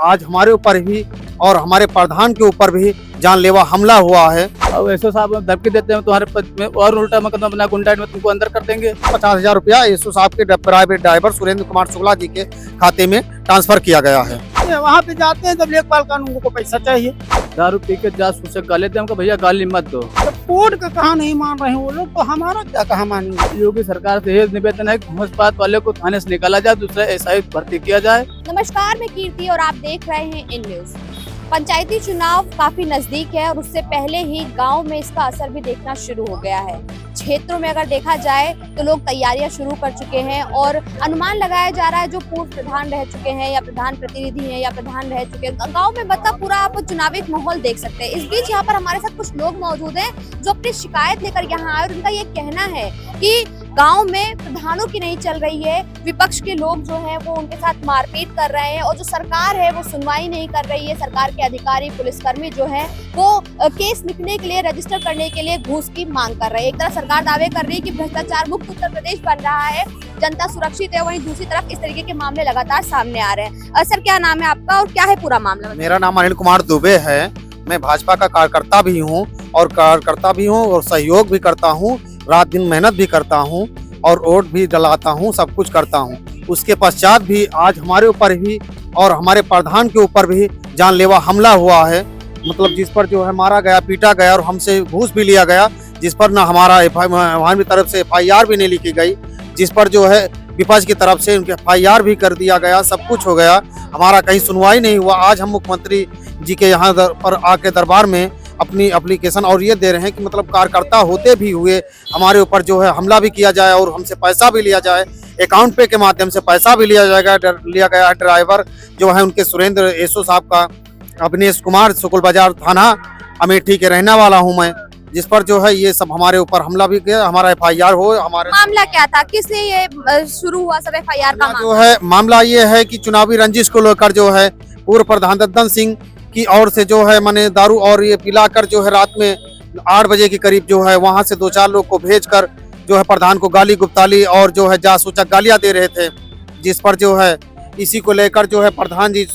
आज हमारे ऊपर भी और हमारे प्रधान के ऊपर भी जानलेवा हमला हुआ है। अब एसओ साहब धमकी देते हैं तुम्हारे पद में और उल्टा मुकदमा बना गुंडा में तुमको अंदर कर देंगे। 50,000 रुपया एसओ साहब के प्राइवेट ड्राइवर सुरेंद्र कुमार शुक्ला जी के खाते में ट्रांसफर किया गया है। वहाँ पे जाते हैं तो लेखपाल कानून को पैसा चाहिए। दारू पी के जासूस से गाली देते हमको, भैया गाली मत दो। तो कोर्ट का कहा नहीं मान रहे हैं वो लोग, तो हमारा क्या कहा मानेंगे। योगी सरकार से यही निवेदन है कि घूसपात वाले को थाने से निकाला जाए, दूसरा एसआई भर्ती किया जाए। नमस्कार, मैं कीर्ति और आप देख रहे हैं इन न्यूज। पंचायती चुनाव काफी नजदीक है और उससे पहले ही गांव में इसका असर भी देखना शुरू हो गया है। क्षेत्रों में अगर देखा जाए तो लोग तैयारियां शुरू कर चुके हैं और अनुमान लगाया जा रहा है जो पूर्व प्रधान रह चुके हैं या प्रधान प्रतिनिधि हैं या प्रधान रह चुके हैं गांव में, मतलब पूरा आप चुनावी माहौल देख सकते हैं। इस बीच यहाँ पर हमारे साथ कुछ लोग मौजूद हैं जो अपनी शिकायत लेकर यहाँ आए और उनका ये कहना है कि गांव में प्रधानों की नहीं चल रही है, विपक्ष के लोग जो हैं वो उनके साथ मारपीट कर रहे हैं और जो सरकार है वो सुनवाई नहीं कर रही है। सरकार के अधिकारी पुलिसकर्मी जो है वो केस लिखने के लिए, रजिस्टर करने के लिए घूस की मांग कर रहे हैं। एक तरफ सरकार दावे कर रही है कि भ्रष्टाचार मुक्त उत्तर प्रदेश बन रहा है, जनता सुरक्षित है, वहीं दूसरी तरफ इस तरीके के मामले लगातार सामने आ रहे हैं। सर, क्या नाम है आपका और क्या है पूरा मामला? मेरा नाम अनिल कुमार दुबे है। मैं भाजपा का कार्यकर्ता भी हूँ और सहयोग भी करता हूँ, रात दिन मेहनत भी करता हूँ और वोट भी डलाता हूँ, सब कुछ करता हूँ। उसके पश्चात भी आज हमारे ऊपर भी और हमारे प्रधान के ऊपर भी जानलेवा हमला हुआ है। मतलब जिस पर जो है मारा गया, पीटा गया और हमसे घूस भी लिया गया, जिस पर ना हमारी तरफ से FIR भी नहीं लिखी गई, जिस पर जो है विपक्ष की तरफ से उनके FIR भी कर दिया गया। सब कुछ हो गया, हमारा कहीं सुनवाई नहीं हुआ। आज हम मुख्यमंत्री जी के यहाँ पर आके दरबार में अपनी एप्लीकेशन और ये दे रहे हैं कि मतलब कार्यकर्ता होते भी हुए हमारे ऊपर जो है हमला भी किया जाए और हमसे पैसा भी लिया जाए, अकाउंट पे के माध्यम से पैसा भी लिया गया है। ड्राइवर जो है उनके सुरेंद्र एसओ साहब का अवनीश कुमार सुकुल बाजार थाना अमेठी के रहने वाला हूँ मैं, जिस पर जो है ये सब हमारे ऊपर हमला भी किया। हमारा FIR हो, हमारे मामला क्या था, किससे ये शुरू हुआ सब FIR का जो है मामला ये है कि चुनावी रंजिश को लेकर जो है पूर्व प्रधान दद्दन सिंह की ओर से जो है मैंने दारू और ये पिलाकर जो है रात में 8 बजे के करीब जो है वहां से 2-4 लोग को भेजकर जो है प्रधान को गाली गुप्ताली और जो है जासूचक गालियां दे रहे थे, जिस पर जो है इसी को लेकर जो है प्रधान जी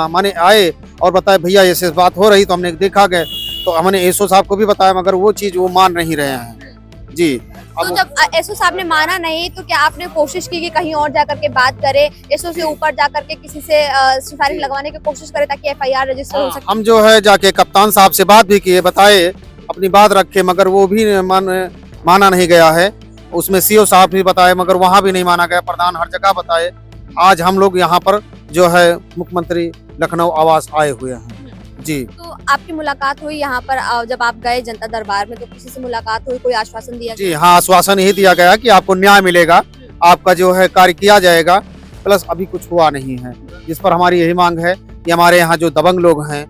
माने आए और बताए भैया ऐसे बात हो रही, तो हमने देखा गए तो हमने एसओ साहब को भी बताया, मगर वो चीज वो मान नहीं रहे हैं जी। तो जब एसओ साहब ने माना नहीं तो क्या आपने कोशिश की कि कहीं और जाकर के बात करे, एसओ से ऊपर जाकर के किसी से सिफारिश लगवाने की कोशिश करे ताकि FIR रजिस्टर हो सके? हम जो है जाके कप्तान साहब से बात भी किए, बताए, अपनी बात रखे, मगर वो भी माना नहीं गया है। उसमें CO साहब भी बताए मगर वहाँ भी नहीं माना गया। प्रधान हर जगह बताए। आज हम लोग यहाँ पर जो है मुख्यमंत्री लखनऊ आवास आए हुए हैं जी। तो आपकी मुलाकात हुई यहाँ पर जब आप गए जनता दरबार में, तो किसी से मुलाकात हुई, कोई आश्वासन दिया जी? हाँ, आश्वासन यही दिया गया कि आपको न्याय मिलेगा, आपका जो है कार्य किया जाएगा, प्लस अभी कुछ हुआ नहीं है। जिस पर हमारी यही मांग है कि हमारे यहाँ जो दबंग लोग हैं,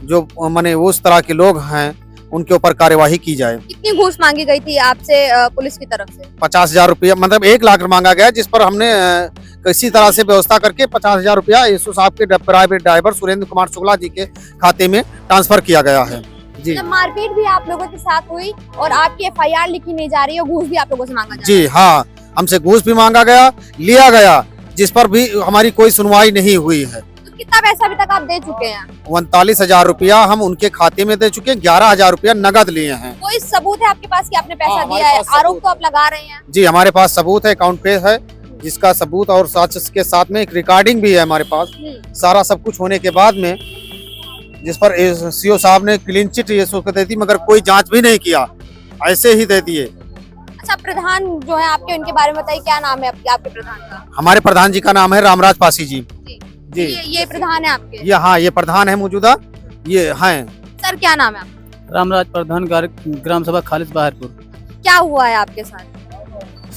जो माने उस तरह के लोग हैं, उनके ऊपर कार्यवाही की जाए। कितनी घूस मांगी गई थी आपसे पुलिस की तरफ से? 50,000 रुपया, मतलब 1 लाख मांगा गया, जिस पर हमने किसी तरह से व्यवस्था करके 50,000 रुपया एसओ साहब के प्राइवेट ड्राइवर सुरेंद्र कुमार शुक्ला जी के खाते में ट्रांसफर किया गया है जी। मारपीट भी आप लोगों के साथ हुई और आपकी FIR लिखी नहीं जा रही है, घूस भी आप लोगों से मांगा जा रहा है? जी हाँ, हमसे घूस भी मांगा गया, लिया गया, जिस पर भी हमारी कोई सुनवाई नहीं हुई है। तो कितना पैसा अभी तक आप दे चुके हैं? 39,000 रुपया हम उनके खाते में दे चुके हैं, 11,000 रुपया नगद लिए हैं। कोई सबूत है आपके पास कि आपने पैसा दिया है? आरोप तो आप लगा रहे हैं। जी, हमारे पास सबूत है, अकाउंट पे है, जिसका सबूत और साक्ष्य के साथ में एक रिकॉर्डिंग भी है हमारे पास। सारा सब कुछ होने के बाद में जिस पर CO साहब ने क्लीन चिट एसओ को दे दी, मगर कोई जांच भी नहीं किया, ऐसे ही दे दिए। अच्छा, प्रधान जो है आपके, उनके बारे में बताइए, क्या नाम है आपके प्रधान का? हमारे प्रधान जी का नाम है रामराज पासी जी जी। ये प्रधान है आपके? ये हाँ, ये प्रधान है मौजूदा, ये हैं। सर, क्या नाम है आपका? रामराज प्रधान ग्राम सभा खालिद बहारपुर। क्या हुआ है आपके साथ?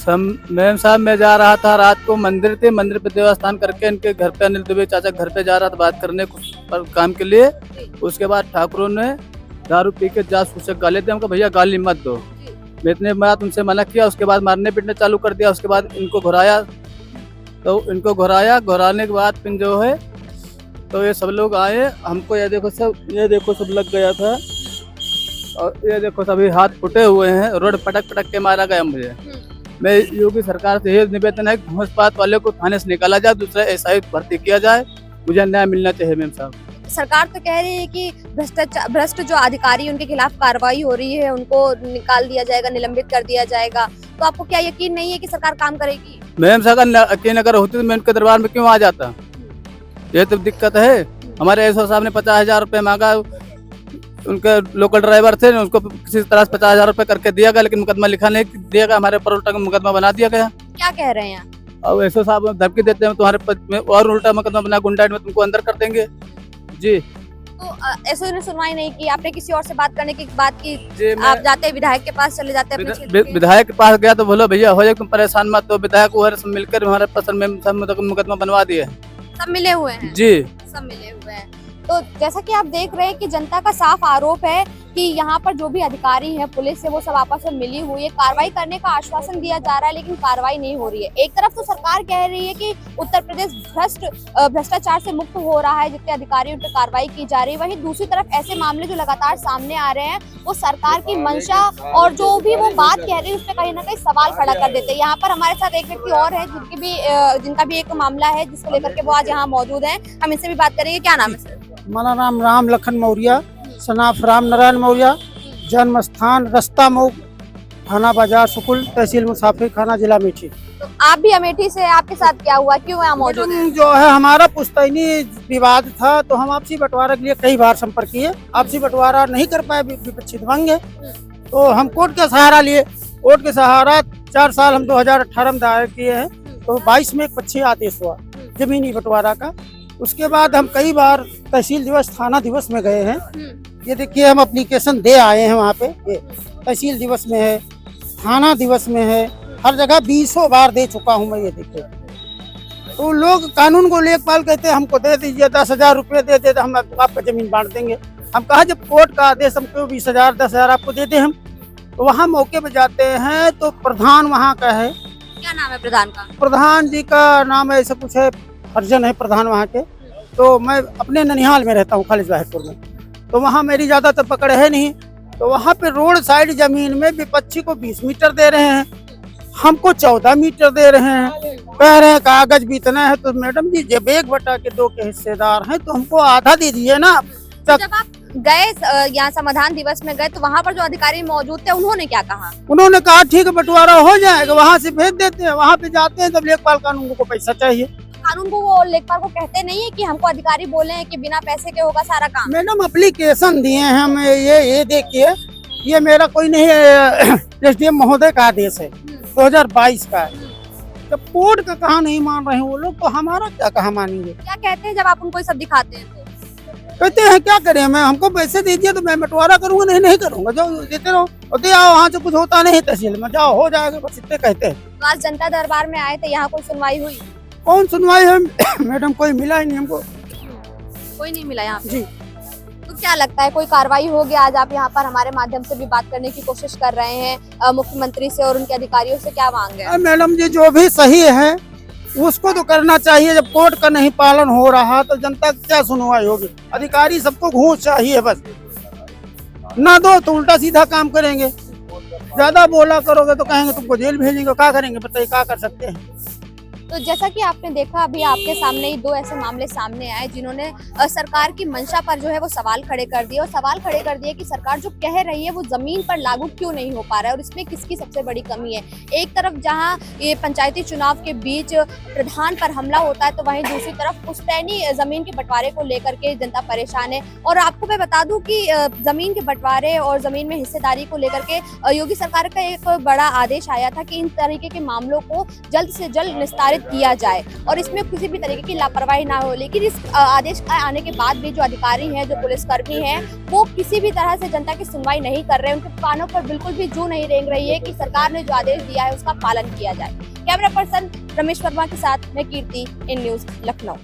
मैम साहब, मैं जा रहा था रात को मंदिर पे देवस्थान करके इनके घर पे, अनिल दुबे चाचा घर पे जा रहा था बात करने पर काम के लिए। उसके बाद ठाकुरों ने दारू पी के जासूस से गाली दे हमको, भैया गाली मत दो। मैं इतने बात उनसे मना किया, उसके बाद मारने पीटने चालू कर दिया। उसके बाद इनको घुराया, तो इनको घुराने के बाद फिर जो है तो ये सब लोग आए, हमको ये देखो सब लग गया था और ये देखो सभी हाथ फुटे हुए हैं, रोड पटक के मारा गया मुझे। मैं योगी सरकार से यही निवेदन है कि घूसपात वाले को थाने से निकाला जाए, दूसरा एसआई भर्ती किया जाए मुझे न्याय मिलना चाहिए मैम साहब। सरकार तो कह रही है कि भ्रष्ट जो अधिकारी उनके खिलाफ कार्रवाई हो रही है, उनको निकाल दिया जाएगा, निलंबित कर दिया जाएगा। तो आपको क्या यकीन नहीं है कि सरकार काम करेगी? मैम साहब यकीन अगर होती तो मैं उनके दरबार में क्यों आ जाता? ये तो दिक्कत है। हमारे एसओ साहब ने 50,000 रुपये मांगा, उनके लोकल ड्राइवर थे, उनको किसी तरह से 50,000 रुपये करके दिया गया, लेकिन मुकदमा लिखा नहीं दिया गया, हमारे ऊपर उल्टा मुकदमा बना दिया गया। क्या कह रहे हैं? अब एसओ साहब धमकी देते हैं तुम्हारे और उल्टा मुकदमा बना गुंडाइट में तुमको अंदर कर देंगे जी। तो एसओ ने सुनवाई नहीं की, आपने किसी और से बात करने की बात की? जी आप जाते हैं विधायक के पास चले जाते हैं अपने क्षेत्र के? विधायक के पास गया तो बोलो भैया हो जाए तुम परेशान मत, तो विधायक वो सब मिलकर हमारे पसंद में सब मुकदमा बनवा दिए। सब मिले हुए हैं जी, सब मिले हुए हैं। तो जैसा कि आप देख रहे हैं कि जनता का साफ आरोप है कि यहाँ पर जो भी अधिकारी हैं, पुलिस है, वो सब आपस में मिली हुई है। कार्रवाई करने का आश्वासन दिया जा रहा है, लेकिन कार्रवाई नहीं हो रही है। एक तरफ तो सरकार कह रही है कि उत्तर प्रदेश भ्रष्टाचार से मुक्त हो रहा है, जितने अधिकारी उन पर कार्रवाई की जा रही है। वहीं दूसरी तरफ ऐसे मामले जो लगातार सामने आ रहे हैं, वो सरकार की मंशा और जो भी वो बात कह रही है, उस पर कहीं ना कहीं सवाल खड़ा कर देते हैं। यहाँ पर हमारे साथ एक व्यक्ति और है जिनका भी एक मामला है, जिसको लेकर के वो आज यहाँ मौजूद है। हम इनसे भी बात करेंगे। क्या नाम है सर? हमारा नाम राम लखन मौर्य, सनाफ राम नारायण मौर्य, जन्म स्थान रस्ता मऊ, थाना बाजार सुकुल, तहसील मुसाफिर खाना, जिला अमेठी। तो आप भी अमेठी से, आपके साथ क्या हुआ, क्यों यहाँ मौजूद है? जो है हमारा पुश्तैनी विवाद था, तो हम आपसी बंटवारा के लिए कई बार संपर्क किए, आपसी बंटवारा नहीं कर पाए, विपक्षित भंग है। तो हम कोर्ट का सहारा लिए। कोर्ट के सहारा 4 साल हम 2018 में दायर किए हैं, तो 22 में एक पक्षी आदेश हुआ जमीनी बंटवारा का। उसके बाद हम कई बार तहसील दिवस, थाना दिवस में गए हैं। ये देखिए हम एप्लीकेशन दे आए हैं वहाँ पे, ये तहसील दिवस में है, थाना दिवस में है, हर जगह 20 बार दे चुका हूँ मैं। ये देखिए तो लोग कानून को लेखपाल कहते हैं हमको दे दीजिए, 10,000 रुपये दे दे, हम आपका जमीन बांट देंगे। हम कहा जब कोर्ट का आदेश हमको 20,000 10,000 आपको दे दे हम, तो वहाँ मौके पे जाते हैं तो प्रधान वहाँ का है। क्या नाम है प्रधान का? प्रधान जी का नाम है ऐसा कुछ है, अर्जन है प्रधान वहाँ के। तो मैं अपने ननिहाल में रहता हूँ, खालिद वाहिदपुर में, तो वहाँ मेरी ज़्यादा तो पकड़ है नहीं। तो वहाँ पे रोड साइड जमीन में विपक्षी को 20 मीटर दे रहे हैं, हमको 14 मीटर दे रहे हैं, कह रहे हैं कागज भी इतना है। तो मैडम जी जब 1/2 के हिस्सेदार हैं तो हमको आधा दे दीजिए ना। जब आप गए यहाँ समाधान दिवस में गए, तो वहाँ पर जो अधिकारी मौजूद थे, उन्होंने क्या कहा? उन्होंने कहा ठीक है बंटवारा हो जाएगा, वहाँ से भेज देते हैं। वहाँ पे जाते हैं तब लेखपाल कानून को पैसा चाहिए। कानून को वो लेखपाल को कहते नहीं है कि हमको अधिकारी बोले हैं कि बिना पैसे के होगा सारा काम? मैडम एप्लीकेशन दिए हैं हम, ये देखिए, ये मेरा कोई नहीं है, एसडीएम महोदय का आदेश है, 2022 का है। जब कोर्ट का कहा नहीं मान रहे हैं वो लोग, तो हमारा क्या कहा मानेंगे? क्या कहते हैं जब आप उनको ये सब दिखाते हैं? कहते हैं क्या करें, मैं हमको पैसे दीजिए तो मैं बंटवारा करूंगा, नहीं करूंगा, जाओ देते रहो और दे आओ, वहाँ से कुछ होता नहीं तहसील में, जाओ हो जाएगा, बस इतने कहते हैं। तो आज जनता दरबार में आए थे, यहाँ कोई सुनवाई हुई? कौन सुनवाई है मैडम, कोई मिला ही नहीं हमको। कोई नहीं मिला यहाँ पे? जी। तो क्या लगता है कोई कार्रवाई होगी? आज आप यहाँ पर हमारे माध्यम से भी बात करने की कोशिश कर रहे हैं, मुख्यमंत्री से और उनके अधिकारियों से क्या मांग है? मैडम जी जो भी सही है उसको तो करना चाहिए। जब कोर्ट का नहीं पालन हो रहा तो जनता की क्या सुनवाई होगी? अधिकारी सबको घूस चाहिए, बस ना दो तो उल्टा सीधा काम करेंगे। ज्यादा बोला करोगे तो कहेंगे तुमको जेल भेजेंगे, क्या करेंगे बताइए, क्या कर सकते हैं? तो जैसा कि आपने देखा, अभी आपके सामने ही 2 ऐसे मामले सामने आए जिन्होंने सरकार की मंशा पर जो है वो सवाल खड़े कर दिए, और सवाल खड़े कर दिए कि सरकार जो कह रही है वो जमीन पर लागू क्यों नहीं हो पा रहा है और इसमें किसकी सबसे बड़ी कमी है। एक तरफ जहां ये पंचायती चुनाव के बीच प्रधान पर हमला होता है, तो वहीं दूसरी तरफ पुश्तैनी जमीन के बंटवारे को लेकर के जनता परेशान है। और आपको मैं बता दूं कि जमीन के बंटवारे और जमीन में हिस्सेदारी को लेकर के योगी सरकार का एक बड़ा आदेश आया था कि इन तरीके के मामलों को जल्द से जल्द निस्तारित किया जाए और इसमें किसी भी तरीके की लापरवाही ना हो। लेकिन इस आदेश आने के बाद भी जो अधिकारी हैं, जो पुलिसकर्मी हैं, वो किसी भी तरह से जनता की सुनवाई नहीं कर रहे हैं। उनके कानों पर बिल्कुल भी जू नहीं रेंग रही है कि सरकार ने जो आदेश दिया है उसका पालन किया जाए। कैमरा पर्सन रमेश वर्मा के साथ मैं कीर्ति, इन न्यूज़ लखनऊ।